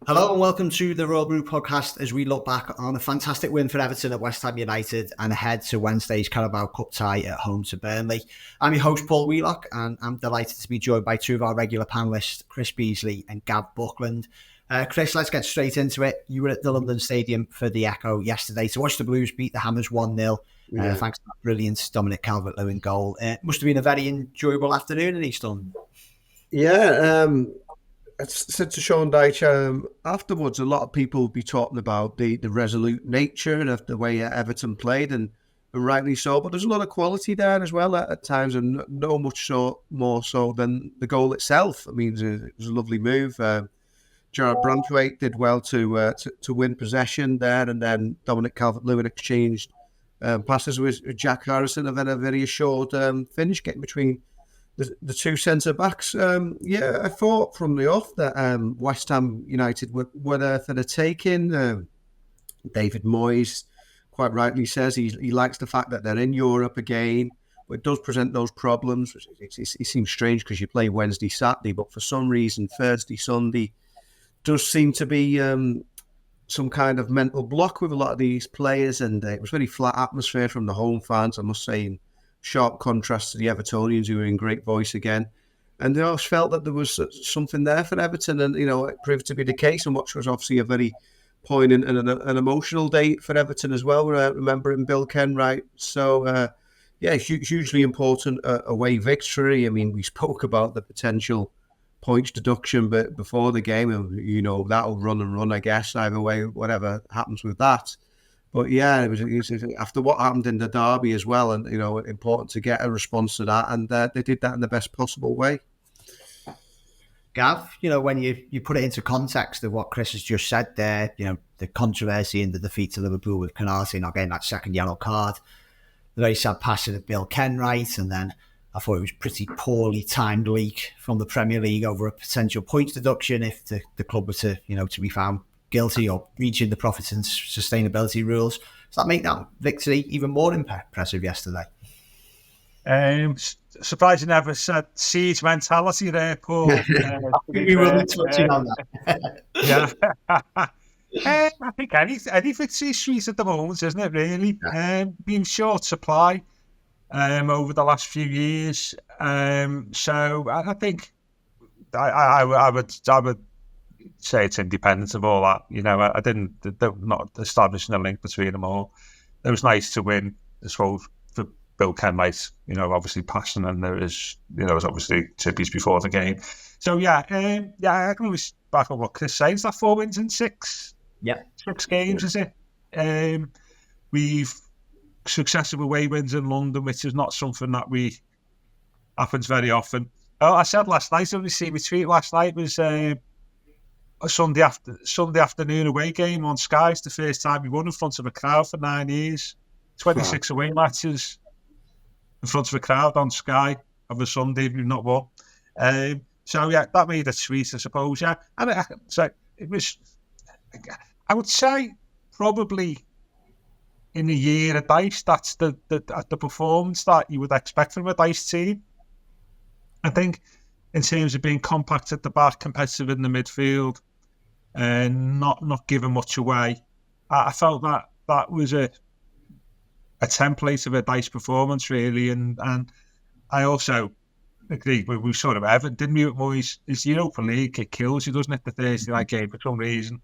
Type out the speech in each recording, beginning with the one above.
Hello and welcome to the Royal Brew podcast as we look back on a fantastic win for Everton at West Ham United and ahead to Wednesday's Carabao Cup tie at home to Burnley. I'm your host Paul Wheelock and I'm delighted to be joined by two of our regular panellists, Chris Beesley and Gavin Buckland. Chris, let's get straight into it. You were at the London Stadium for the Echo yesterday to watch the Blues beat the Hammers 1-0 thanks to that brilliant Dominic Calvert-Lewin goal. It must have been a very enjoyable afternoon in East London. Yeah, I said to Sean Dyche afterwards, a lot of people will be talking about the resolute nature of the way Everton played, and rightly so. But there's a lot of quality there as well at times, and no much so more so than the goal itself. I mean, it was a lovely move. Jarrad Branthwaite did well to win possession there, and then Dominic Calvert-Lewin exchanged passes with Jack Harrison, and then a very assured finish getting between the two centre-backs. I thought from the off that West Ham United were there for the taking. David Moyes quite rightly says he likes the fact that they're in Europe again, but it does present those problems. It seems strange because you play Wednesday, Saturday, but for some reason Thursday, Sunday does seem to be some kind of mental block with a lot of these players, and it was very flat atmosphere from the home fans, I must say, in sharp contrast to the Evertonians, who were in great voice again. And they always felt that there was something there for Everton, and it proved to be the case, and which was obviously a very poignant and an emotional day for Everton as well. We're remembering Bill Kenwright. So, hugely important away victory. I mean, we spoke about the potential points deduction but before the game, and that'll run and run, I guess, either way, whatever happens with that. But yeah, it was after what happened in the derby as well, and important to get a response to that, and they did that in the best possible way. Gav, when you put it into context of what Chris has just said there, the controversy in the defeat to Liverpool with Canarte not getting that second yellow card, the very sad passing of Bill Kenwright, and then I thought it was pretty poorly timed leak from the Premier League over a potential points deduction if the club were to be found guilty or breaching the profit and sustainability rules. Does that make that victory even more impressive yesterday? Surprised you never said siege mentality there, Paul. We will be touching on that. Yeah. I think any victory is sweet at the moment, isn't it, really? Being short supply over the last few years. So I think I would say it's independent of all that. They're not establishing a link between them all. It was nice to win, I suppose, for Bill Kenwright, obviously passion, and there was obviously tippies before the game. So I can always back up what Chris says. That 4 wins in 6 games, is it? We've successive away wins in London, which is not something that happens very often. Oh, I said last night, I only see my tweet last night was a Sunday afternoon away game on Sky. It's the first time we won in front of a crowd for 9 years. 26 away matches in front of a crowd on Sky of a Sunday we've not won. That made it sweet, I suppose. Yeah, and it was. I would say probably in a year of Dyche, that's the performance that you would expect from a Dyche team. I think in terms of being compact at the back, competitive in the midfield, and not giving much away, I felt that was a template of a Dyche performance, really. And I also agree, we sort of Everton, didn't we, with Moyes? It's the Europa League, it kills you, doesn't it, the Thursday night game for some reason.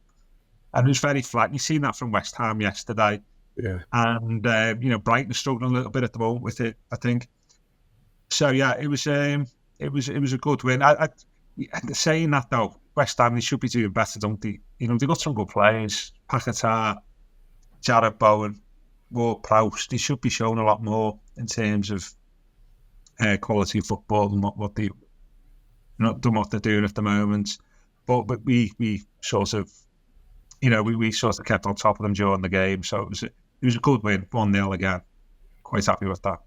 And it was very flat. You've seen that from West Ham yesterday. Yeah. And, Brighton is struggling a little bit at the moment with it, I think. So, yeah, it was a good win. Saying that, though, West Ham, they should be doing better, don't they? They've got some good players. Paquetá, Jarrod Bowen, Ward-Prowse. They should be showing a lot more in terms of quality of football than what they're doing at the moment. But we sort of, we sort of kept on top of them during the game. So it was a good win, 1-0 again. Quite happy with that.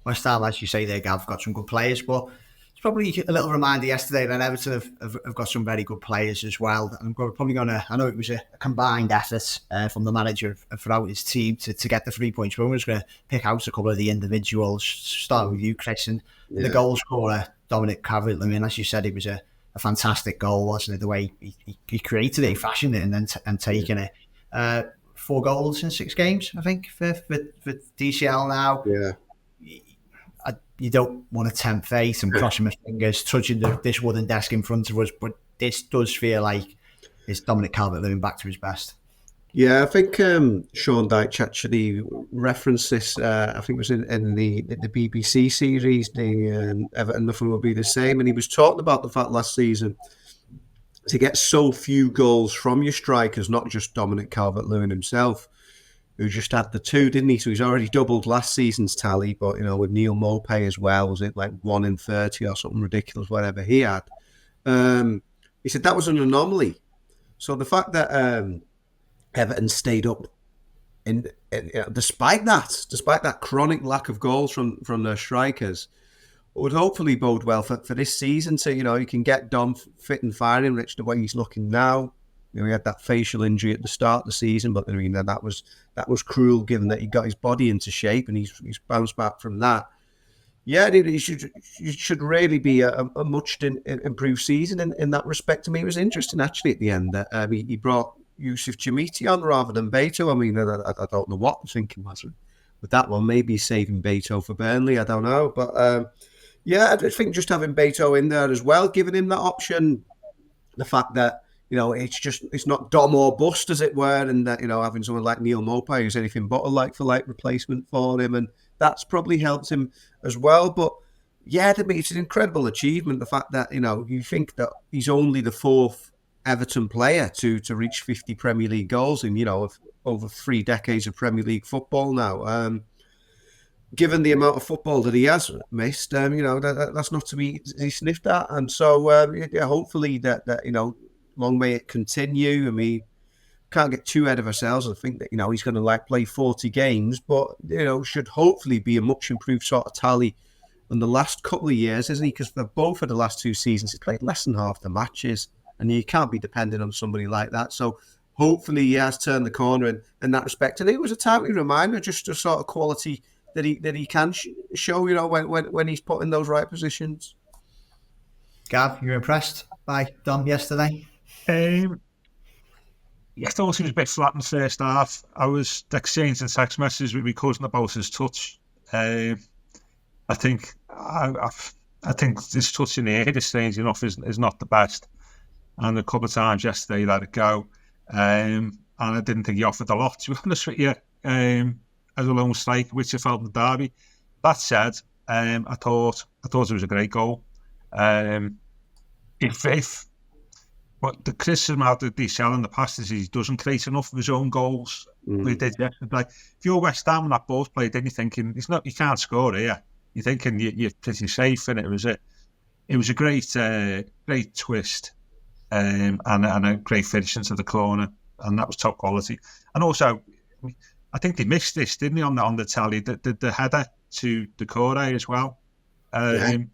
West Ham, as you say there, Gav, got some good players, but it's probably a little reminder yesterday that Everton have got some very good players as well. And we're probably going to, I know it was a combined effort from the manager throughout his team to get the 3 points, but we're just going to pick out a couple of the individuals, starting with you, Chris, and the goal scorer, Dominic Calvert-Lewin. As you said, it was a a fantastic goal, wasn't it? The way he created it, he fashioned it, and then taking it. 4 goals in 6 games, I think, for DCL now. Yeah. You don't want to tempt fate and crossing my fingers, touching this wooden desk in front of us, but this does feel like it's Dominic Calvert-Lewin back to his best. Yeah, I think Sean Dyche actually referenced this. I think it was in the BBC series, the Everton Nothing Will Be the Same, and he was talking about the fact last season to get so few goals from your strikers, not just Dominic Calvert-Lewin himself, who just had the 2, didn't he? So he's already doubled last season's tally, but with Neil Maupay as well, was it like 1 in 30 or something ridiculous, whatever he had? He said that was an anomaly. So the fact that Everton stayed up, despite that chronic lack of goals from their strikers, would hopefully bode well for this season. So you can get Dom fit and firing, Rich, the way he's looking now. He had that facial injury at the start of the season, but that was cruel given that he got his body into shape and he's bounced back from that. Yeah, it should really be a much improved season in that respect. To me, it was interesting actually at the end that he brought Yusuf Jamiti on rather than Beto. I mean, I don't know what the thinking was with that one. Maybe saving Beto for Burnley, I don't know. But yeah, I think just having Beto in there as well, giving him that option, the fact that it's not Dom or bust, as it were, and that having someone like Neil Maupay who's anything but a like-for-like replacement for him, and that's probably helped him as well. But yeah, to me, it's an incredible achievement. The fact that you think that he's only the 4th Everton player to reach 50 Premier League goals in over 3 decades of Premier League football now. Given the amount of football that he has missed, that's not to be sniffed at, and so hopefully that long may it continue. I mean, can't get too ahead of ourselves. I think that he's going to play 40 games, but should hopefully be a much improved sort of tally in the last couple of years, isn't he? Because for both of the last 2 seasons, he's played less than half the matches, and you can't be dependent on somebody like that. So hopefully he has turned the corner in that respect. And it was a timely reminder, just the sort of quality that he can show, when he's put in those right positions. Gav, you were impressed by Dom yesterday? I thought he was a bit flat in the first half. I was exchanging text messages with my cousin about his touch. I think his touch in the air, strange enough, is not the best. And a couple of times yesterday he let it go. And I didn't think he offered a lot, to be honest with you, as a lone striker, which I felt in the derby. That said, I thought it was a great goal. But the criticism out of DCL in the past is he doesn't create enough of his own goals. He did yesterday. If you're West Ham and that ball's played, then you're thinking you can't score here. You're thinking you're pretty safe, and it was a great twist, and a great finish into the corner, and that was top quality. And also, I think they missed this, didn't they, on the tally, the header to the Corey as well. I think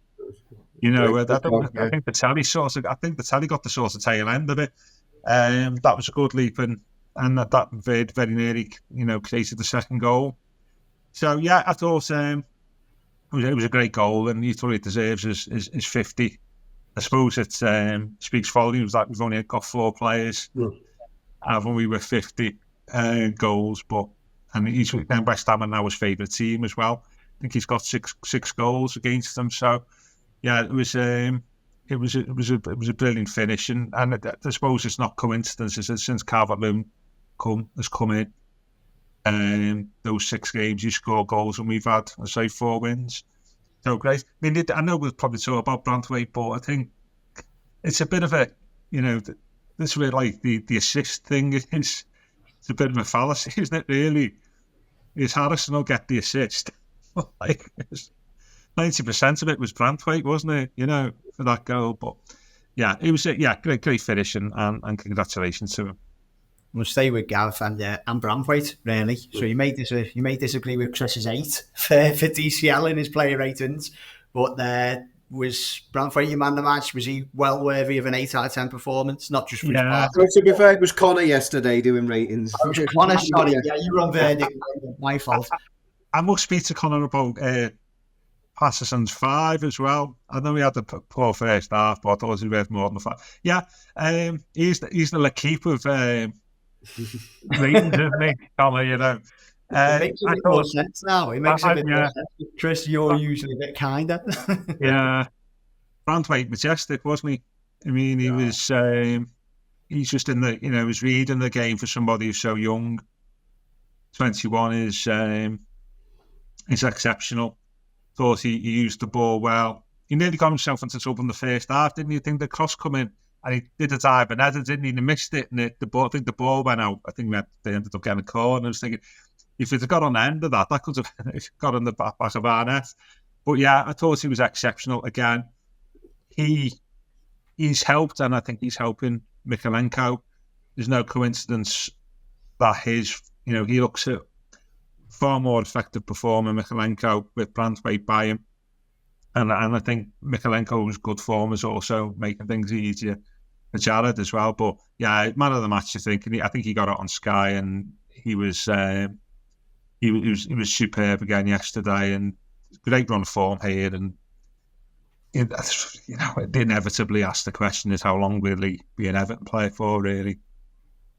the tally got the sort of tail end of it. That was a good leap, and that very, very nearly, created the second goal. So yeah, I thought it was a great goal, and he thoroughly deserves his 50. I suppose it speaks volumes that we've only got 4 players, haven't we, with 50 goals, and he's West Ham now his favourite team as well. I think he's got six goals against them. So yeah, it was a brilliant finish, and I suppose it's not coincidence since Calvert-Lewin has come in. Those 6 games, he scored goals, and we've had, I say, 4 wins. So great. I mean, I know we'll probably talk about Branthwaite, but I think it's a bit of a, this is where the assist thing is. It's a bit of a fallacy, isn't it? Really, is Harrison will get the assist? 90% of it was Branthwaite, wasn't it? For that goal. But yeah, it was great finish, and congratulations to him. We'll stay with Gav and Branthwaite, really. So you may disagree with Chris's 8 for DCL in his player ratings, but was Branthwaite your man of the match? Was he well worthy of an 8 out of 10 performance? Not just for his part. To be fair, it was Connor yesterday doing ratings. Connor, sorry, you were on verdict. My fault. I must speak to Connor about Patterson's 5 as well. I know he had the poor first half, but I thought he was worth more than 5. Yeah, he's the keep of Rangers, isn't he, Connor, you know. It makes a bit more sense now. It makes a bit more sense. Chris, you're usually a bit kinder. Yeah. Branthwaite majestic, wasn't he? I mean, he was... he's just in the... You know, he was reading the game for somebody who's so young. 21 is exceptional. Thought he used the ball well. He nearly got himself into trouble in the first half, didn't he? I think the cross come in and he did a dive and header, didn't he? And he missed it and the ball, I think the ball went out. I think they ended up getting a corner. I was thinking, if it had got on the end of that could have got on the back of our net. But yeah, I thought he was exceptional again. He's helped, and I think he's helping Mykolenko. There's no coincidence that he looks at far more effective performer Mykolenko with Branthwaite by him. And I think Mykolenko's good form is also making things easier for Jarrad as well. But yeah, man of the match, I think. And I think he got it on Sky, and he was superb again yesterday, and great run of form here. And it inevitably asked the question is how long will he be an Everton player for, really?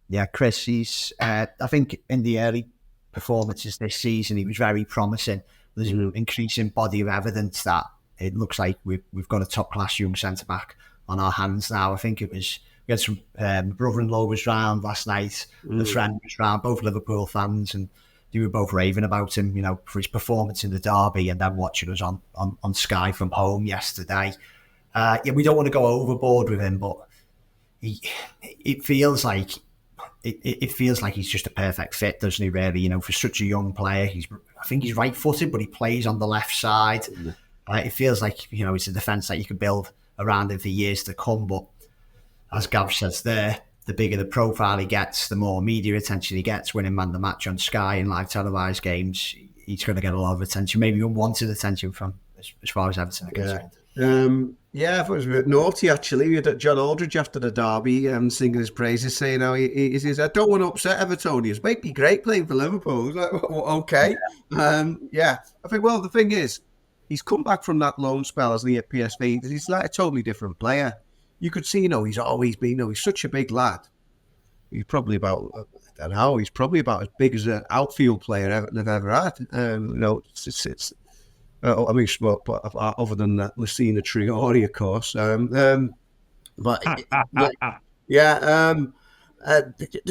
Yeah, Chris, he's I think in the early performances this season he was very promising. There's an increasing body of evidence that it looks like we've got a top class young centre back on our hands now. I think we had some brother-in-law was round last night, a friend was round, both Liverpool fans, and they were both raving about him, you know, for his performance in the derby, and then watching us on Sky from home yesterday. Yeah, we don't want to go overboard with him, but it feels like he's just a perfect fit, doesn't he? Really, you know, for such a young player, I think he's right-footed, but he plays on the left side. It feels like, you know, it's a defence that you could build around him for years to come. But as Gav says there, the bigger the profile he gets, the more media attention he gets. Winning man the match on Sky in live televised games, he's going to get a lot of attention, maybe unwanted attention from as far as Everton are concerned. Yeah, I thought it was a bit naughty, actually. We had John Aldridge after the derby singing his praises, saying how he says, I don't want to upset Evertonians. Might be great playing for Liverpool. I was like, okay. Yeah. I think, well, the thing is, he's come back from that loan spell, hasn't he, at PSV. He's like a totally different player. You could see, you know, he's always been, you know, he's such a big lad. He's probably about, I don't know, he's probably about as big as an outfield player Everton have ever had. You know, it's I mean, but other than that, Lucina Triori, of course.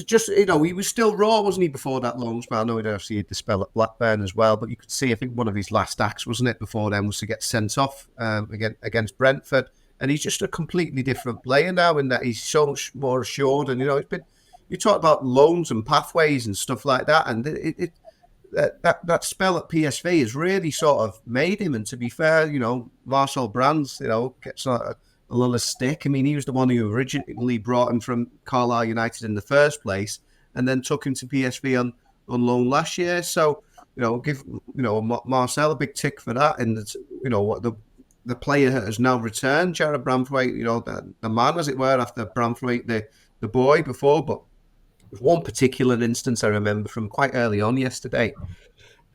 Just, you know, he was still raw, wasn't he, before that loan spell? I know he'd obviously had the spell at Blackburn as well, but you could see, I think one of his last acts, wasn't it, before then, was to get sent off against Brentford. And he's just a completely different player now in that he's so much more assured. And, you know, you talk about loans and pathways and stuff like that, and that spell at PSV has really sort of made him. And to be fair, you know, Marcel Brands, you know, gets a little stick. I mean, he was the one who originally brought him from Carlisle United in the first place, and then took him to PSV on loan last year. So, you know, give Marcel a big tick for that. And you know what the player has now returned, Jarrad Branthwaite, you know, the man, as it were, after Branthwaite, the boy before. But one particular instance I remember from quite early on yesterday,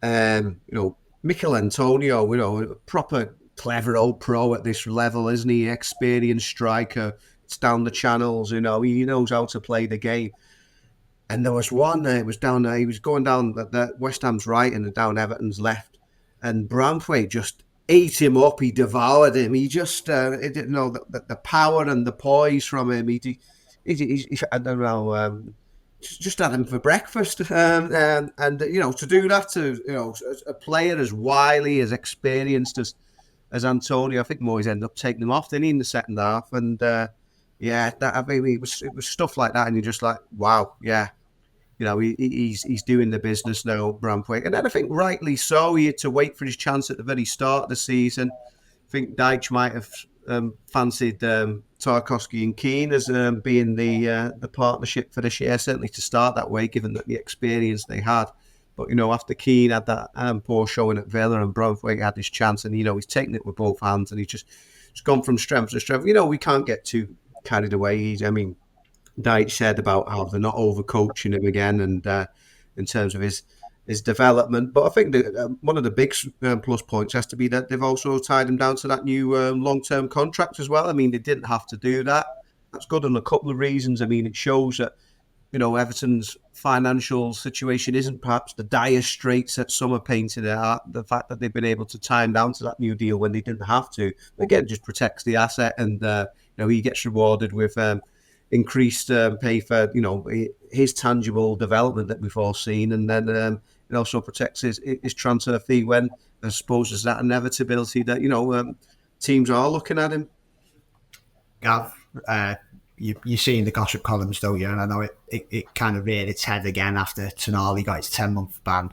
you know, Mikel Antonio, you know, a proper clever old pro at this level, isn't he? Experienced striker. It's down the channels, you know, he knows how to play the game. And there was one, it was down there, he was going down the West Ham's right and down Everton's left. And Branthwaite just ate him up, he devoured him. He just, you know, the power and the poise from him. He I don't know, just had him for breakfast. And you know, to do that to, you know, a player as wily, as experienced as Antonio, I think Moyes ended up taking him off, didn't he, in the second half? And I mean, it was stuff like that, and you're just like, wow, yeah, you know, he's doing the business now, Branthwaite. And then I think rightly so, he had to wait for his chance at the very start of the season. I think Dyche might have fancied Tarkowski and Keane as being the partnership for this year, certainly to start that way, given that the experience they had. But, you know, after Keane had that poor showing at Villa and Branthwaite had his chance, and, you know, he's taken it with both hands, and he's just gone from strength to strength. You know, we can't get too carried away. I mean, Dyche said about how they're not overcoaching him again, and in terms of his his development. But I think one of the big plus points has to be that they've also tied him down to that new long-term contract as well. I mean, they didn't have to do that. That's good on a couple of reasons. I mean, it shows that, Everton's financial situation isn't perhaps the dire straits that some are painting it at. The fact that they've been able to tie him down to that new deal when they didn't have to, again, just protects the asset, and he gets rewarded with increased pay for his tangible development that we've all seen, and then it also protects his transfer fee when I suppose there's that inevitability that teams are looking at him. Gav, you see in the gossip columns, don't you? And I know it kind of reared its head again after Tonali got his 10-month ban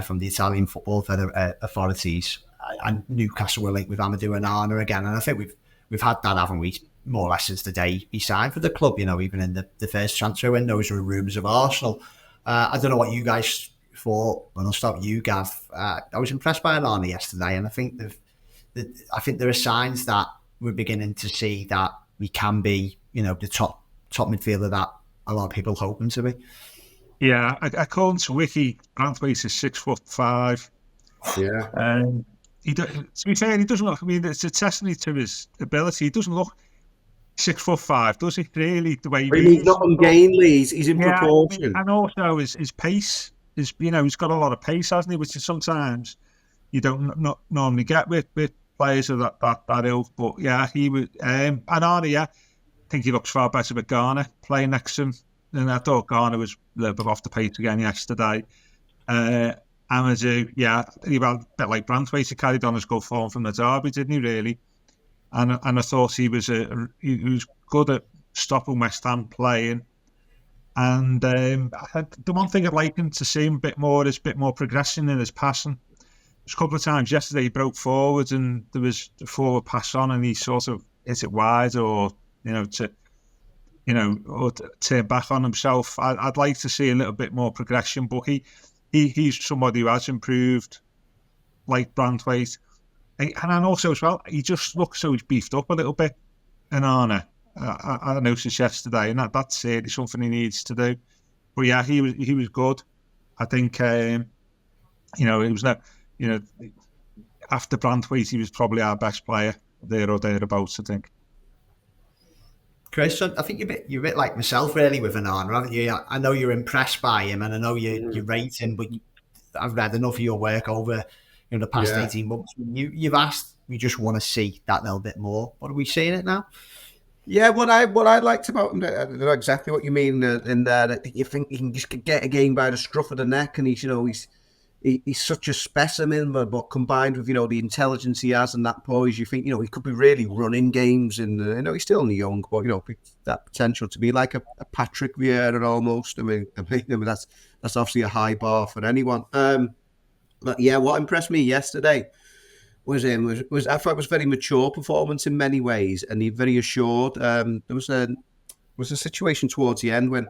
from the Italian football authorities, and Newcastle were linked with Amadou Onana again. And I think we've had that, haven't we, more or less since the day he signed for the club. Even in the first transfer window, there were rumours of Arsenal. I don't know what you guys thought. When I'll start with you, Gav. I was impressed by Onana yesterday, and I think there are signs that we're beginning to see that we can be, the top midfielder that a lot of people hope him to be. Yeah, according to Wiki, Branthwaite is 6'5". Yeah. To be fair, he doesn't look. I mean, it's a testimony to his ability. He doesn't look 6'5", does he? Really, the way he's not ungainly. He's in proportion, and also his pace is. He's got a lot of pace, hasn't he? Which is sometimes you don't not normally get with players of that ilk. But yeah, he was. Onana, yeah, I think he looks far better with Garner playing next to him. And I thought Garner was a little bit off the pace again yesterday. Amadou, yeah, he was a bit like Branthwaite. He carried on his good form from the derby, didn't he? Really, and I thought he was good at stopping West Ham playing. And the one thing I'd like him to see him a bit more is a bit more progression in his passing. There's a couple of times yesterday he broke forwards and there was a forward pass on, and he sort of hit it wide, or or turn back on himself. I'd like to see a little bit more progression, but he's somebody who has improved, like Branthwaite. And also as well, he just looks so he's beefed up a little bit. Onana, I noticed yesterday, and that's certainly something he needs to do. But yeah, he was good. I think it was not. After Branthwaite, he was probably our best player there or thereabouts, I think. Chris, I think you're a bit like myself, really, with Onana, haven't you? I know you're impressed by him, and I know you rate him, but I've read enough of your work over the past 18 months. You've asked, we just want to see that little bit more. What are we seeing it now? Yeah, what I liked about him, I don't know exactly what you mean in there. That you think he can just get a game by the scruff of the neck, and he's such a specimen, but combined with the intelligence he has and that poise, you think he could be really running games. And he's still only young, but that potential to be like a Patrick Vieira almost. I mean that's obviously a high bar for anyone. But yeah, what impressed me yesterday was I thought it was a very mature performance in many ways, and he's very assured. There was a situation towards the end when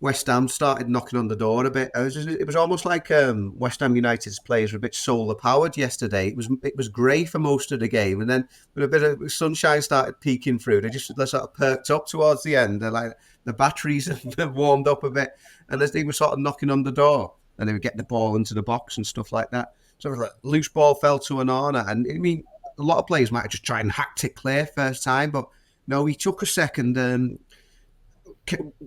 West Ham started knocking on the door a bit. It was almost like West Ham United's players were a bit solar powered yesterday. It was grey for most of the game, and then when a bit of sunshine started peeking through, they sort of perked up towards the end. They're like the batteries warmed up a bit, and as they were sort of knocking on the door, and they would get the ball into the box and stuff like that. So it was like loose ball fell to Onana, and I mean a lot of players might have just tried and hacked it clear first time, but no, he took a second.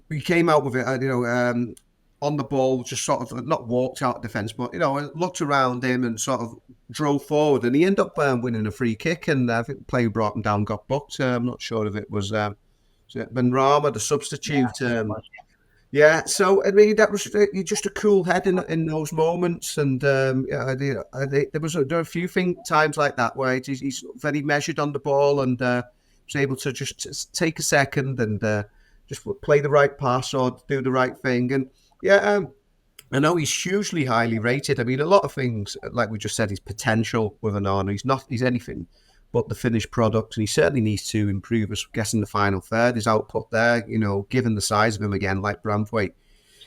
We came out with it, on the ball, just sort of not walked out of defence, but looked around him and sort of drove forward, and he ended up winning a free kick, and I think the player who brought him down got booked. I'm not sure if it was Benrahma, the substitute. Yeah, so I mean that was just a cool head in those moments, and there were a few times like that where he's very measured on the ball and was able to just take a second and just play the right pass or do the right thing. And yeah, I know he's hugely highly rated. I mean, a lot of things, like we just said, his potential with Onana, he's anything but the finished product, and he certainly needs to improve. I guess in the final third, his output there, given the size of him again, like Branthwaite,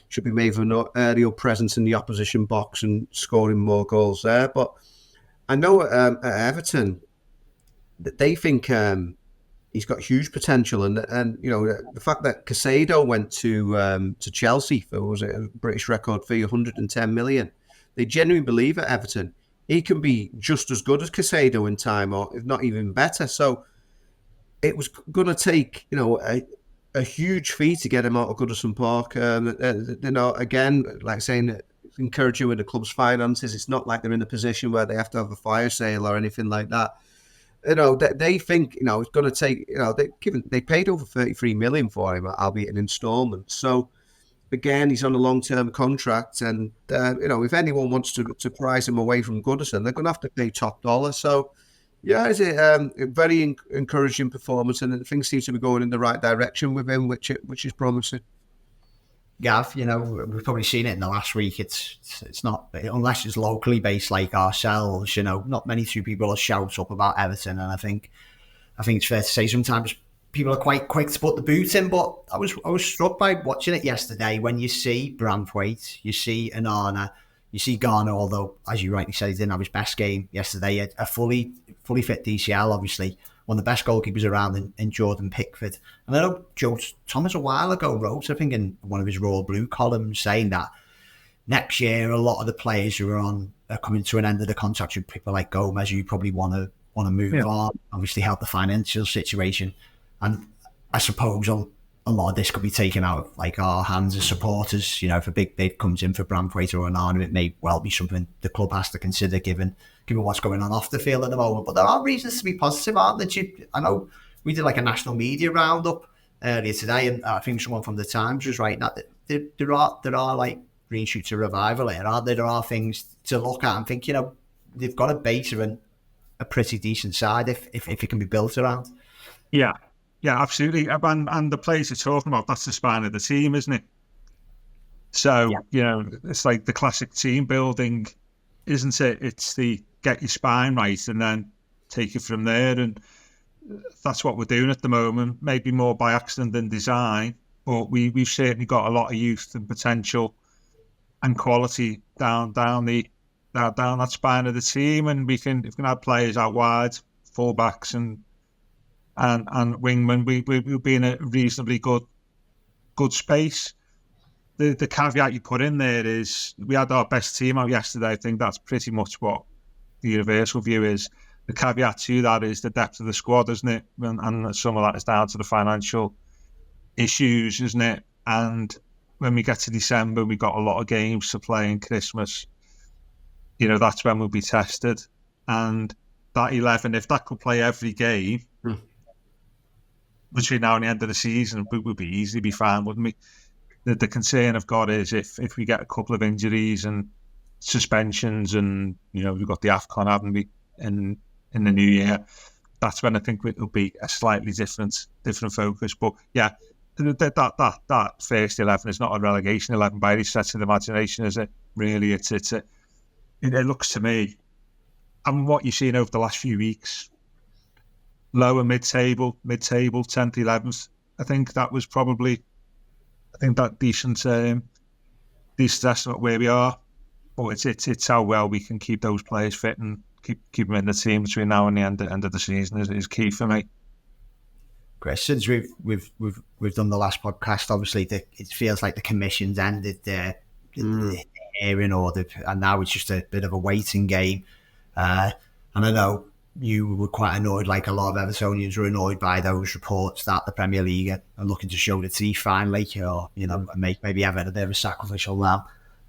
should be made of an aerial presence in the opposition box and scoring more goals there. But I know at Everton that they think he's got huge potential, and the fact that Caicedo went to Chelsea for, was it a British record fee, 110 million. they genuinely believe at Everton he can be just as good as Caicedo in time, or if not even better. So it was going to take, a huge fee to get him out of Goodison Park. Again, like saying, encourage you with the club's finances. It's not like they're in a position where they have to have a fire sale or anything like that. They think, it's going to take, they paid over 33 million for him, albeit in installments. So again, he's on a long-term contract, and if anyone wants to prize him away from Goodison, they're going to have to pay top dollar. So yeah, it's a very encouraging performance, and things seem to be going in the right direction with him, which is promising. Gav, we've probably seen it in the last week. It's not, unless it's locally based like ourselves, not many two people will shout up about Everton, and I think it's fair to say sometimes people are quite quick to put the boot in. But I was struck by watching it yesterday when you see Branthwaite, you see Onana, you see Garner, although, as you rightly said, he didn't have his best game yesterday. A fully fit DCL, obviously, one of the best goalkeepers around in Jordan Pickford. And I know Joe Thomas a while ago wrote, I think, in one of his Royal Blue columns, saying that next year a lot of the players who are coming to an end of the contract, with people like Gomez, you probably want to move on, obviously help the financial situation. And I suppose a lot of this could be taken out of like our hands as supporters. If a big bid comes in for Branthwaite or Onana, it may well be something the club has to consider given what's going on off the field at the moment. But there are reasons to be positive, aren't there? I know we did like a national media roundup earlier today, and I think someone from the Times was writing that there are like green shoots of revival here, aren't there? There are things to look at and think, they've got a base of a pretty decent side if it can be built around. Yeah, absolutely. And the players you're talking about, that's the spine of the team, isn't it? So, it's like the classic team building, isn't it? It's the get your spine right and then take it from there. And that's what we're doing at the moment, maybe more by accident than design. But we've certainly got a lot of youth and potential and quality down that spine of the team. And we can have players out wide, full-backs and wingmen, we'll be in a reasonably good space. The caveat you put in there is we had our best team out yesterday. I think that's pretty much what the universal view is. The caveat to that is the depth of the squad, isn't it? And some of that is down to the financial issues, isn't it? And when we get to December, we've got a lot of games to play in Christmas. That's when we'll be tested. And that 11, if that could play every game, between now and the end of the season, we would easily be fine, wouldn't we? The concern I've got is if we get a couple of injuries and suspensions, and we've got the AFCON, haven't we, in the new year, that's when I think it'll be a slightly different focus. But yeah, that first 11 is not a relegation 11 by any stretch of the imagination, is it? Really, it looks to me, and what you've seen over the last few weeks, lower mid-table, 10th, 11th. I think that was probably, that decent estimate where we are. But it's how well we can keep those players fit and keep them in the team between now and the end of the season is key for me. Chris, since we've done the last podcast, obviously it feels like the commission's ended the hearing, and now it's just a bit of a waiting game. And I know you were quite annoyed, like a lot of Evertonians were annoyed by those reports that the Premier League are looking to show the teeth finally, or make maybe Everton a bit of a sacrificial lamb,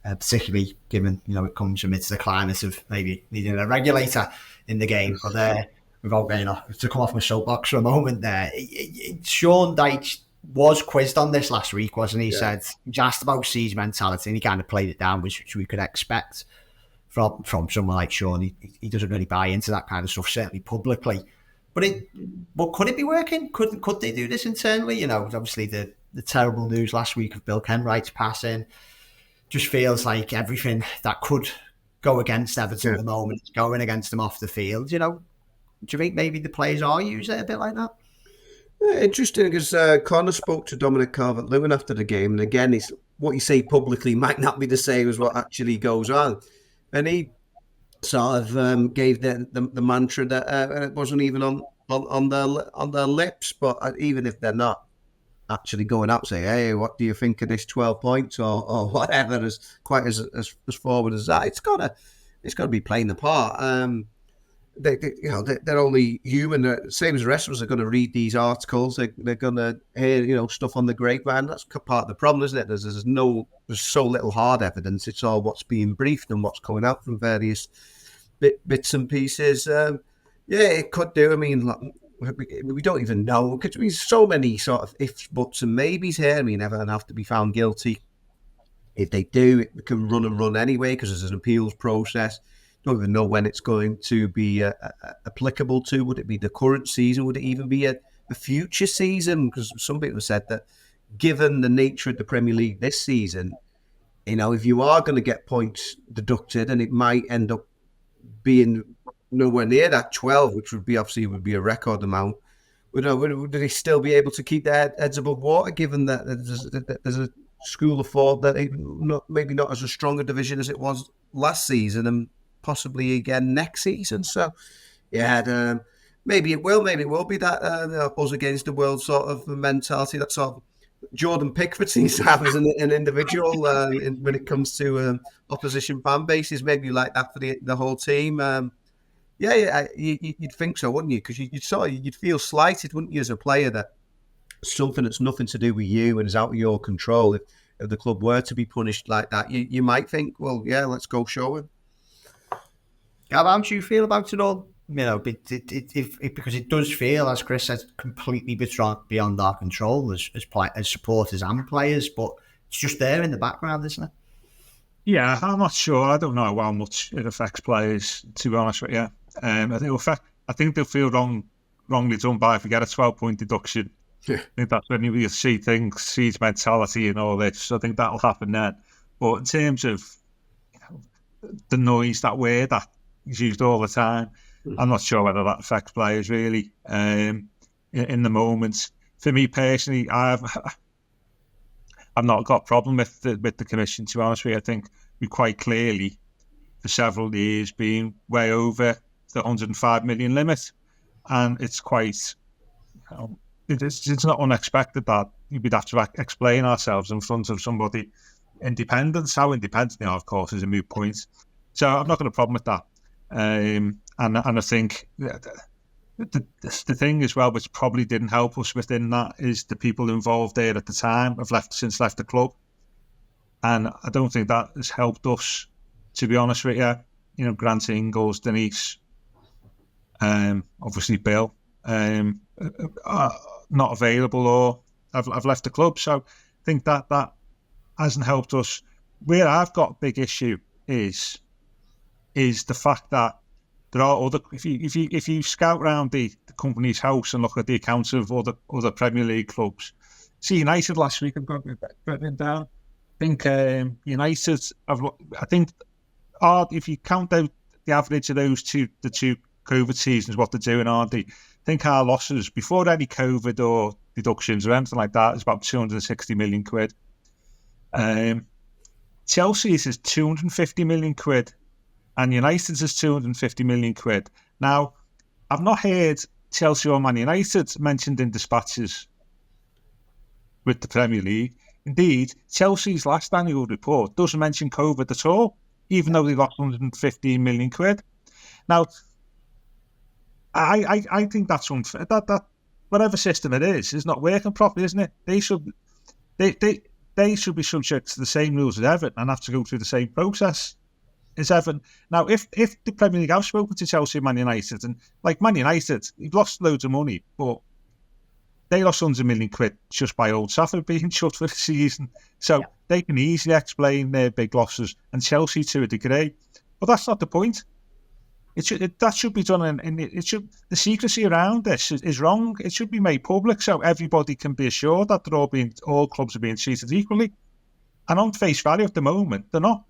particularly given it comes amidst the climate of maybe needing a regulator in the game. But without to come off my soapbox for a moment there, Sean Dyche was quizzed on this last week, wasn't he? He said, he was asked about siege mentality, and he kind of played it down, which we could expect from someone like Sean. He doesn't really buy into that kind of stuff, certainly publicly. But could it be working? Could they do this internally? Obviously the terrible news last week of Bill Kenwright's passing just feels like everything that could go against Everton at the moment is going against them off the field. Do you think maybe the players are using it a bit like that? Interesting, because Connor spoke to Dominic Calvert-Lewin after the game, and again, what you say publicly might not be the same as what actually goes on. And he sort of gave the mantra that it wasn't even on their lips. But even if they're not actually going out saying, hey, what do you think of this 12 points or whatever, as quite as forward as that. It's gotta be playing the part. They're only human. Same as the rest of us are going to read these articles. They're going to hear, stuff on the grapevine. That's part of the problem, isn't it? There's so little hard evidence. It's all what's being briefed and what's coming out from various bits and pieces. It could do. I mean, we don't even know, because there's so many sort of ifs, buts, and maybes here. I mean, Everton have to be found guilty. If they do, it can run anyway, because there's an appeals process. Don't even know when it's going to be applicable to. Would it be the current season? Would it even be a future season? Because some people said that, given the nature of the Premier League this season, if you are going to get points deducted, and it might end up being nowhere near that 12, which would be a record amount, would they still be able to keep their heads above water, given that there's a school of thought that maybe not as a strong a division as it was last season, and possibly again next season. So, maybe it will be that us against the world sort of mentality that sort of Jordan Pickford seems to have as an individual when it comes to opposition fan bases. Maybe like that for the whole team. You'd think so, wouldn't you? Because you'd feel slighted, wouldn't you, as a player, that something that's nothing to do with you and is out of your control, if the club were to be punished like that, you might think, well, yeah, let's go show him. Gavin, how do you feel about it all? Because it does feel, as Chris says, completely beyond our control as supporters and players, but it's just there in the background, isn't it? Yeah, I'm not sure. I don't know how much it affects players, to be honest with you. I think they'll feel wrongly done by if we get a 12-point deduction. Yeah. I think that's when you see things, see mentality and all this. So I think that'll happen then. But in terms of the noise, that word that is used all the time, I'm not sure whether that affects players really in the moment. For me personally, I've not got a problem with the commission, to be honest with you. I think we quite clearly, for several years, been way over the 105 million limit, and it's quite, it's not unexpected that we'd have to explain ourselves in front of somebody. Independence, how independent they are, of course, is a moot point. So I've not got a problem with that. And I think the thing as well, which probably didn't help us within that, is the people involved there at the time have left the club, and I don't think that has helped us, to be honest with you. Grant Ingles, Denise, obviously Bill, not available or I've left the club. So I think that hasn't helped us. Where I've got a big issue is the fact that there are other. If you scout around the company's house and look at the accounts of other Premier League clubs, see United last week. I've got it written down. I think United. I think if you count out the average of the two COVID seasons, what they're doing, aren't they? I think our losses before any COVID or deductions or anything like that is about 260 million quid. Chelsea's is 250 million quid. And United's is 250 million quid. Now, I've not heard Chelsea or Man United mentioned in dispatches with the Premier League. Indeed, Chelsea's last annual report doesn't mention COVID at all, even though they lost 115 million quid. Now, I think that's unfair. That whatever system it is not working properly, isn't it? They should be subject to the same rules as Everton and have to go through the same process. Is Everton now? If the Premier League have spoken to Chelsea and Man United, and like Man United, they've lost loads of money, but they lost 100 million quid just by Old Trafford being shut for the season. So they can easily explain their big losses, and Chelsea to a degree. But that's not the point. That should be done, and the secrecy around this is wrong. It should be made public so everybody can be assured that all clubs are being treated equally. And on face value at the moment, they're not.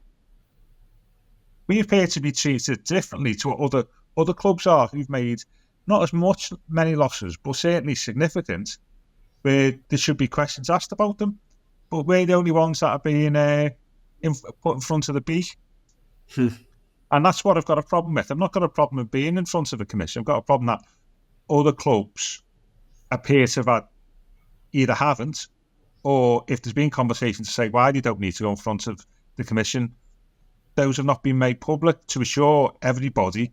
We appear to be treated differently to what other clubs are who've made not as many losses, but certainly significant, where there should be questions asked about them. But we're the only ones that are being put in front of the beak. And that's what I've got a problem with. I've not got a problem with being in front of a commission. I've got a problem that other clubs appear to have had either haven't, or if there's been conversation to say why they don't need to go in front of the commission, those have not been made public to assure everybody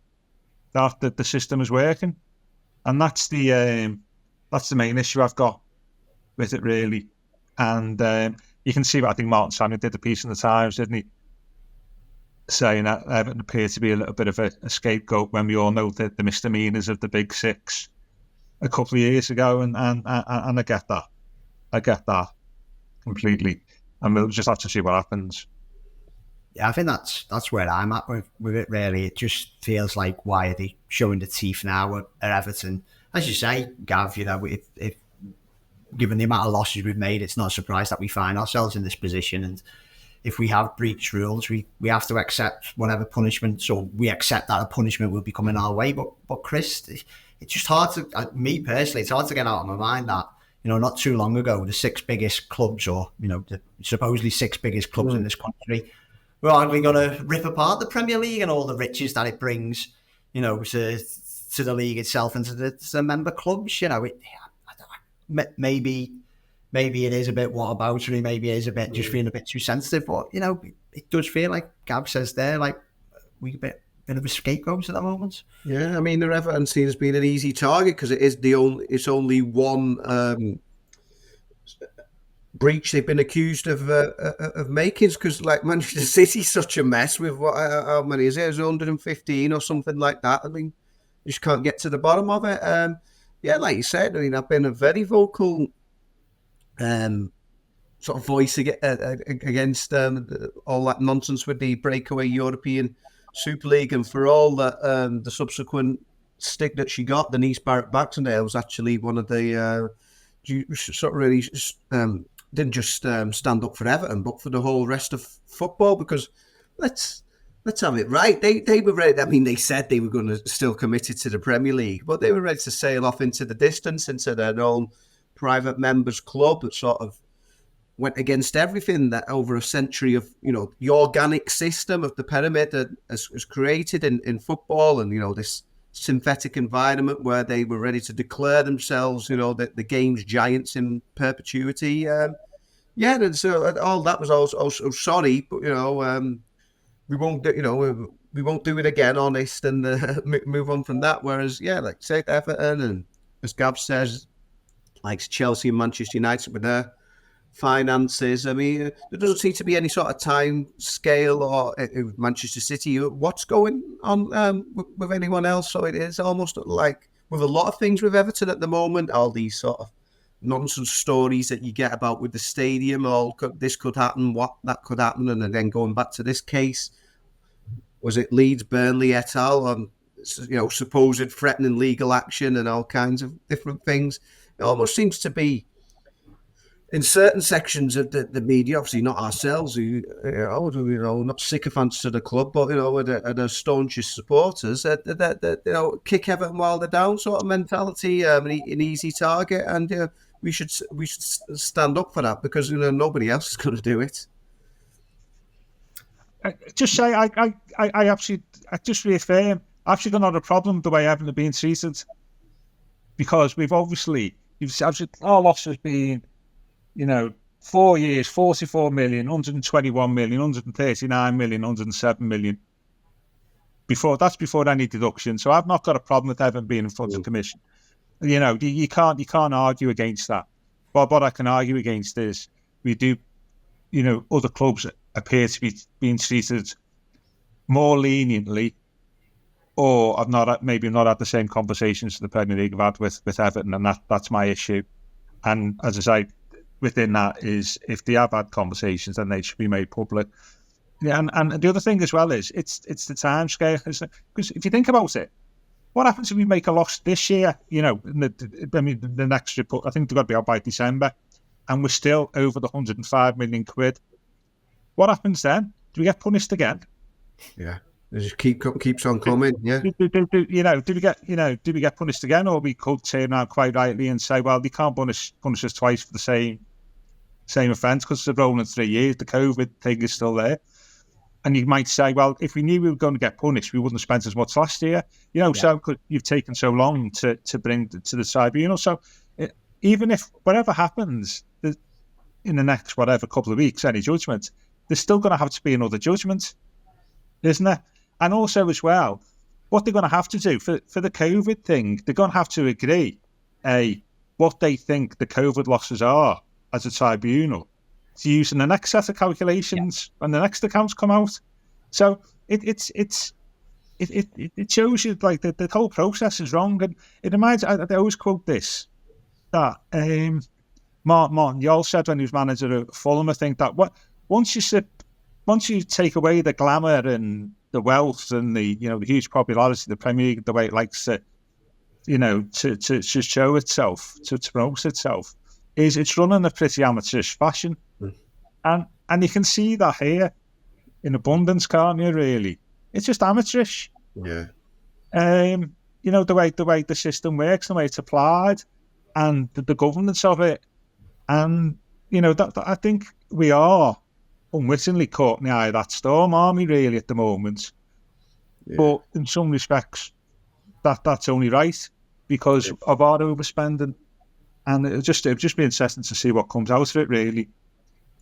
that the system is working. And that's the main issue I've got with it, really. And you can see what I think Martin Samuel did a piece in the Times, didn't he? Saying that Everton appeared to be a little bit of a scapegoat when we all know the misdemeanours of the Big Six a couple of years ago, and I get that. I get that completely. And we'll just have to see what happens. Yeah, I think that's where I'm at with it, really. It just feels like, why are they showing the teeth now at Everton? As you say, Gav, if given the amount of losses we've made, it's not a surprise that we find ourselves in this position. And if we have breached rules, we have to accept whatever punishment. So we accept that a punishment will be coming our way. But Chris, it's just hard to, me personally, it's hard to get out of my mind that, not too long ago, the six biggest clubs, or, the supposedly six biggest clubs in this country, we're arguably going to rip apart the Premier League and all the riches that it brings, to the league itself and to the member clubs. Maybe it is a bit whataboutery, maybe it is a bit just feeling a bit too sensitive, but it does feel like Gav says there, like we're a bit of a scapegoat at the moment. Yeah, I mean, the Everton scene has been an easy target because it's only one breach they've been accused of making, because like Manchester City's such a mess with how many is it? It's 115 or something like that. I mean, you just can't get to the bottom of it. Yeah, like you said, I mean, I've been a very vocal sort of voice against all that nonsense with the breakaway European Super League, and for all that the subsequent stick that she got, Denise Barrett-Baxendale was actually one of the sort of really didn't just stand up for Everton, but for the whole rest of football, because let's have it right. They were ready. I mean, they said they were going to still committed to the Premier League, but they were ready to sail off into the distance, into their own private members club that sort of went against everything that over a century of, the organic system of the pyramid that has created in football, and, this synthetic environment where they were ready to declare themselves, the game's giants in perpetuity. And so all that was also sorry, but, we won't do it again, honest, and move on from that. Whereas, like say Everton, and as Gav says, like Chelsea and Manchester United with their finances. I mean, there doesn't seem to be any sort of time scale or Manchester City. What's going on with anyone else? So it is almost like with a lot of things with Everton at the moment, all these sort of nonsense stories that you get about with the stadium, this could happen, that could happen, and then going back to this case, was it Leeds, Burnley et al. On supposed threatening legal action and all kinds of different things. It almost seems to be in certain sections of the media, obviously not ourselves, who not sycophants to the club, but are the staunchest supporters that kick Everton while they're down sort of mentality, an easy target, and we should stand up for that, because nobody else is going to do it. Just say I just reaffirm, I've actually got not a problem with the way Everton are being treated, because you've our loss has been 4 years, 44 million, 121 million, 139 million, 107 million. That's before any deduction. So I've not got a problem with Everton being in front of the commission. You can't argue against that. But what I can argue against is we do, other clubs appear to be being treated more leniently, or have not had the same conversations the Premier League have had with Everton, and that's my issue. And as I say, within that is, if they have had conversations, then they should be made public. Yeah, and the other thing as well is it's the time scale. Because if you think about it, what happens if we make a loss this year? The next report, I think they've got to be out by December, and we're still over the 105 million quid. What happens then? Do we get punished again? Yeah, it just keeps on coming. Yeah. Do we get punished again, or we could turn around quite rightly and say, well, they can't punish us twice for the same offence, because it's a rolling 3 years. The COVID thing is still there. And you might say, well, if we knew we were going to get punished, we wouldn't have spent as much last year. So you've taken so long to bring to the tribunal. So even if whatever happens in the next couple of weeks, any judgment, there's still going to have to be another judgment, isn't there? And also as well, what they're going to have to do for the COVID thing, they're going to have to agree what they think the COVID losses are as a tribunal to use in the next set of calculations when the next accounts come out. So it shows you like the whole process is wrong. And it reminds, I always quote this, that Martin Yole said when he was manager of Fulham, I think, that once you take away the glamour and the wealth and the huge popularity of the Premier League, the way it likes to to show itself, to promote itself, is it's run in a pretty amateurish fashion. And you can see that here in abundance, can't you, really? It's just amateurish. Yeah. The way the system works, the way it's applied, and the governance of it. And, that I think we are unwittingly caught in the eye of that storm, aren't we, really, at the moment? Yeah. But in some respects, that's only right because of our overspending. And it'll just be interesting to see what comes out of it, really.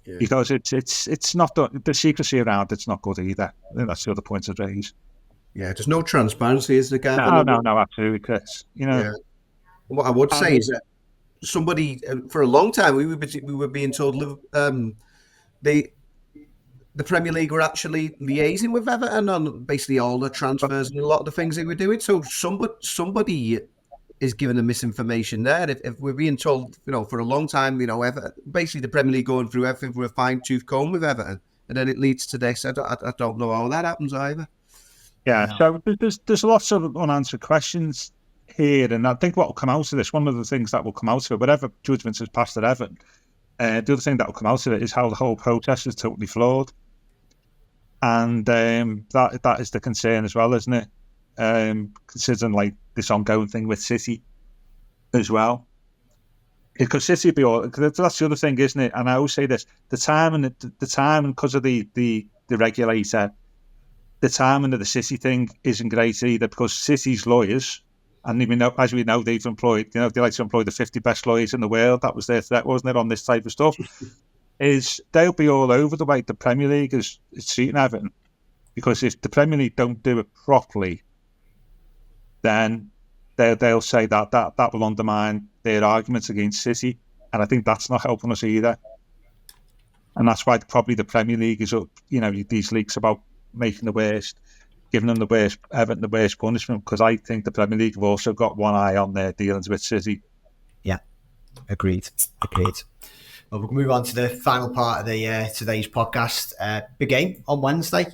Yeah. Because it's not the secrecy around it's not good either. I think that's the other point to raise. Yeah, there's no transparency, is there, Gavin? No, absolutely, Chris. Yeah. What I would say is that somebody for a long time we were being told the Premier League were actually liaising with Everton on basically all the transfers and a lot of the things they were doing. So somebody is giving the misinformation there. If we're being told, for a long time, Everton, basically the Premier League going through everything for a fine-tooth comb with Everton, and then it leads to this. I don't know how that happens either. Yeah, so there's lots of unanswered questions here, and I think what will come out of this, one of the things that will come out of it, whatever judgment is passed at Everton, the other thing that will come out of it is how the whole process is totally flawed. And that is the concern as well, isn't it? Considering like this ongoing thing with City as well, because City that's the other thing, isn't it? And I always say this: the timing because of the regulator, the timing of the City thing isn't great either, because City's lawyers, and as we know, they've employed, they like to employ the 50 best lawyers in the world. That was their threat, wasn't it, on this type of stuff? Is they'll be all over the way the Premier League is treating Everton, because if the Premier League don't do it properly, then they'll say that will undermine their arguments against City, and I think that's not helping us either. And that's why probably the Premier League is up, these leaks about making giving them Everton the worst punishment, because I think the Premier League have also got one eye on their dealings with City. Yeah, agreed. Well, we'll move on to the final part of the today's podcast. Big game on Wednesday.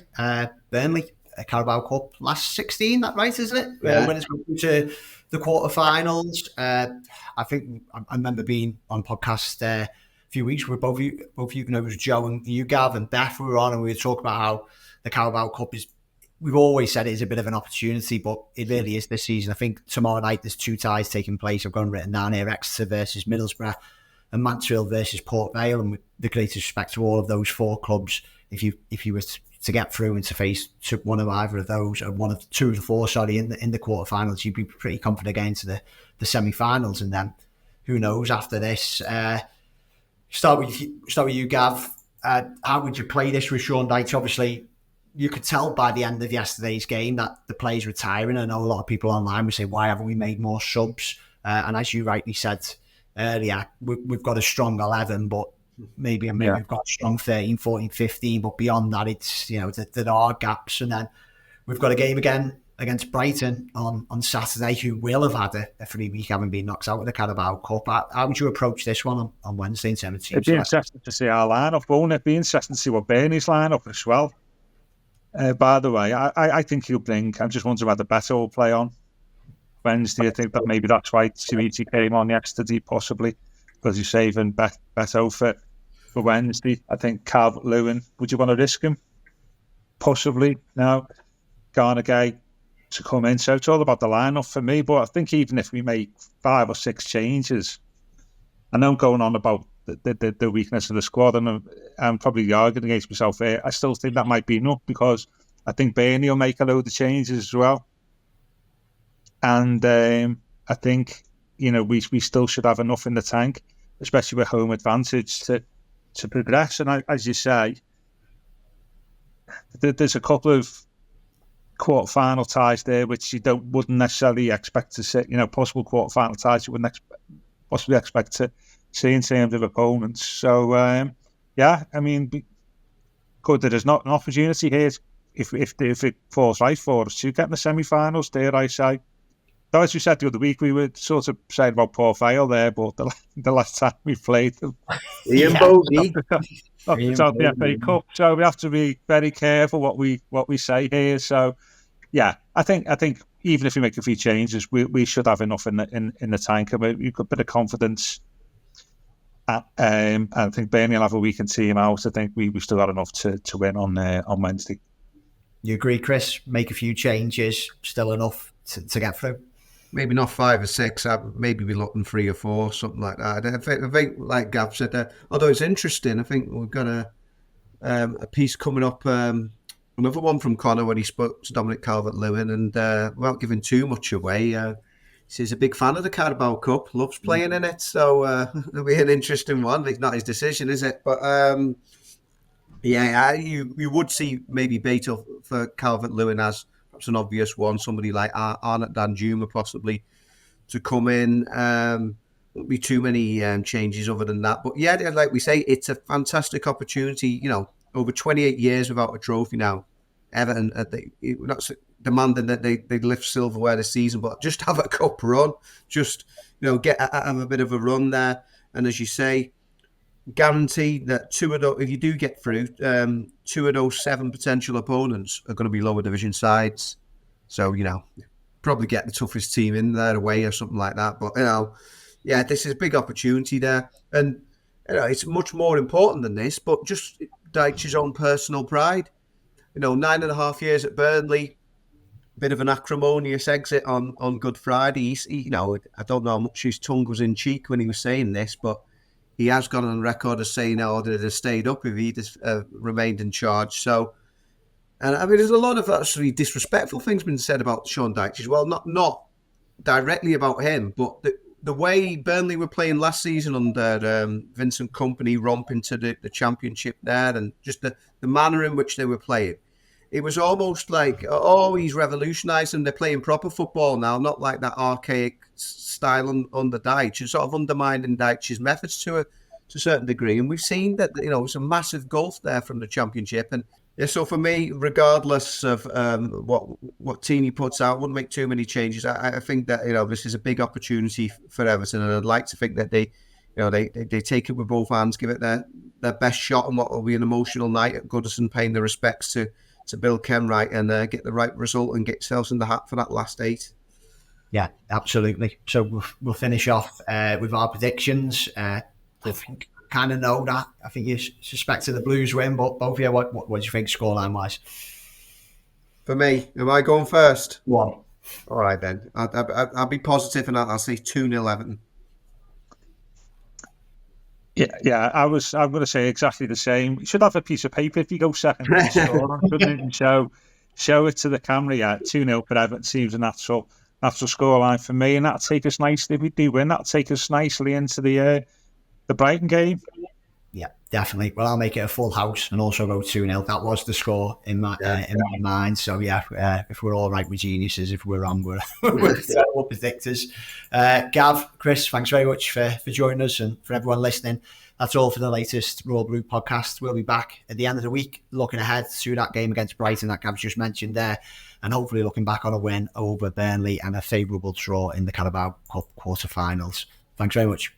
Burnley, Carabao Cup, last 16. That right, isn't it? Yeah. When it's going to the quarterfinals. I think I remember being on podcast a few weeks where both of you, it was Joe and you, Gavin, and Beth, we were on, and we were talking about how the Carabao Cup is. We've always said it is a bit of an opportunity, but it really is this season. I think tomorrow night there's 2 ties taking place. I've got written down here: Exeter versus Middlesbrough and Mansfield versus Port Vale. And with the greatest respect to all of those 4 clubs, if you were to get through and to face one of either of those, or one of 2 of the 4, in the quarterfinals, you'd be pretty confident getting to the semi-finals. And then who knows after this? Start with you, Gav. How would you play this with Sean Dyche? Obviously, you could tell by the end of yesterday's game that the players retiring. I know a lot of people online would say, why haven't we made more subs? And as you rightly said earlier, we've got a strong 11, but maybe we've got a strong 13, 14, 15, but beyond that, it's, there are gaps. And then we've got a game again against Brighton on Saturday, who will have had a 3-week, having been knocked out of the Carabao Cup. How would you approach this one on Wednesday in terms of teams? It'd be interesting to see our lineup, won't it? It'd be interesting to see what Burnley's lineup as well. By the way, I think he'll bring, I'm just wondering whether Beto will play on Wednesday. I think that maybe that's why Suiti came on yesterday, possibly, because he's saving Beto for Wednesday. I think Calvert-Lewin, would you want to risk him? Possibly. No. Garnagay to come in. So it's all about the lineup for me. But I think even if we make 5 or 6 changes, I know I'm going on about the weakness of the squad, and I'm probably arguing against myself here. I still think that might be enough, because I think Burnley will make a load of changes as well. And I think we still should have enough in the tank, especially with home advantage, to progress. And as you say, there's a couple of quarter-final ties there which you wouldn't necessarily expect to see. Possible quarter-final ties you wouldn't possibly expect to see in terms of opponents. So good that there's not an opportunity here if it falls right for us to get in the semi-finals, dare I say. Though, as you said the other week, we were sort of saying about Port Vale there, but the last time we played them, Ian Bogey, knocked out the FA Cup. So we have to be very careful what we say here. So yeah, I think even if we make a few changes, we should have enough in the tank. We've got a bit of confidence. I think Burnley will have a weekend team out. I think we still got enough to win on Wednesday. You agree, Chris? Make a few changes, still enough to get through? Maybe not 5 or 6. Maybe we're looking 3 or 4, something like that. I think like Gav said, although it's interesting, I think we've got a piece coming up, another one from Connor when he spoke to Dominic Calvert-Lewin, and without giving too much away, he's a big fan of the Carabao Cup, loves playing in it, so it'll be an interesting one. It's not his decision, is it? But you would see maybe beta for Calvert-Lewin as perhaps an obvious one, somebody like Arnott Danjuma possibly to come in. Won't be too many changes other than that. But yeah, like we say, it's a fantastic opportunity. Over 28 years without a trophy now. Everton, not demanding that they lift silverware this season, but just have a cup run. Just, have a bit of a run there. And as you say, guarantee that if you do get through, 2 of those 7 potential opponents are going to be lower division sides. So, probably get the toughest team in there away or something like that. But, this is a big opportunity there. And, it's much more important than this, but just Dyche's own personal pride. 9.5 years at Burnley, bit of an acrimonious exit on Good Friday. I don't know how much his tongue was in cheek when he was saying this, but he has gone on record as saying, that it has stayed up if he remained in charge. So, and there's a lot of actually disrespectful things been said about Sean Dyche as well. Not directly about him, but the way Burnley were playing last season under Vincent Kompany, romping to the championship there, and just the manner in which they were playing. It was almost like, he's revolutionised them. They're playing proper football now, not like that archaic style under Dyche, and sort of undermining Dyche's methods to a certain degree. And we've seen that, it's a massive gulf there from the championship. And yeah, so for me, regardless of what team he puts out, wouldn't make too many changes. I think that this is a big opportunity for Everton, and I'd like to think that they take it with both hands, give it their best shot on what will be an emotional night at Goodison, paying the respects to Bill Kenwright, and get the right result and get themselves in the hat for that last 8. Yeah, absolutely. So we'll finish off with our predictions. I think kind of know that. I think you suspected the Blues win, but both of you, what do you think scoreline wise? For me, am I going first? 1. All right then. I'll be positive, and I'll say 2-0 Everton. Yeah. I'm going to say exactly the same. You should have a piece of paper if you go second. And show it to the camera. Yeah, 2-0 for Everton seems a natural scoreline for me, and that'll take us nicely. If we do win, that'll take us nicely into the Brighton game. Yeah, definitely. Well, I'll make it a full house and also go 2-0. That was the score in my mind. So yeah, if we're all right with geniuses, if we're wrong, we're terrible predictors. Gav, Chris, thanks very much for joining us, and for everyone listening. That's all for the latest Royal Blue podcast. We'll be back at the end of the week, looking ahead to that game against Brighton that Gav's just mentioned there, and hopefully looking back on a win over Burnley and a favourable draw in the Carabao Cup quarter-finals. Thanks very much.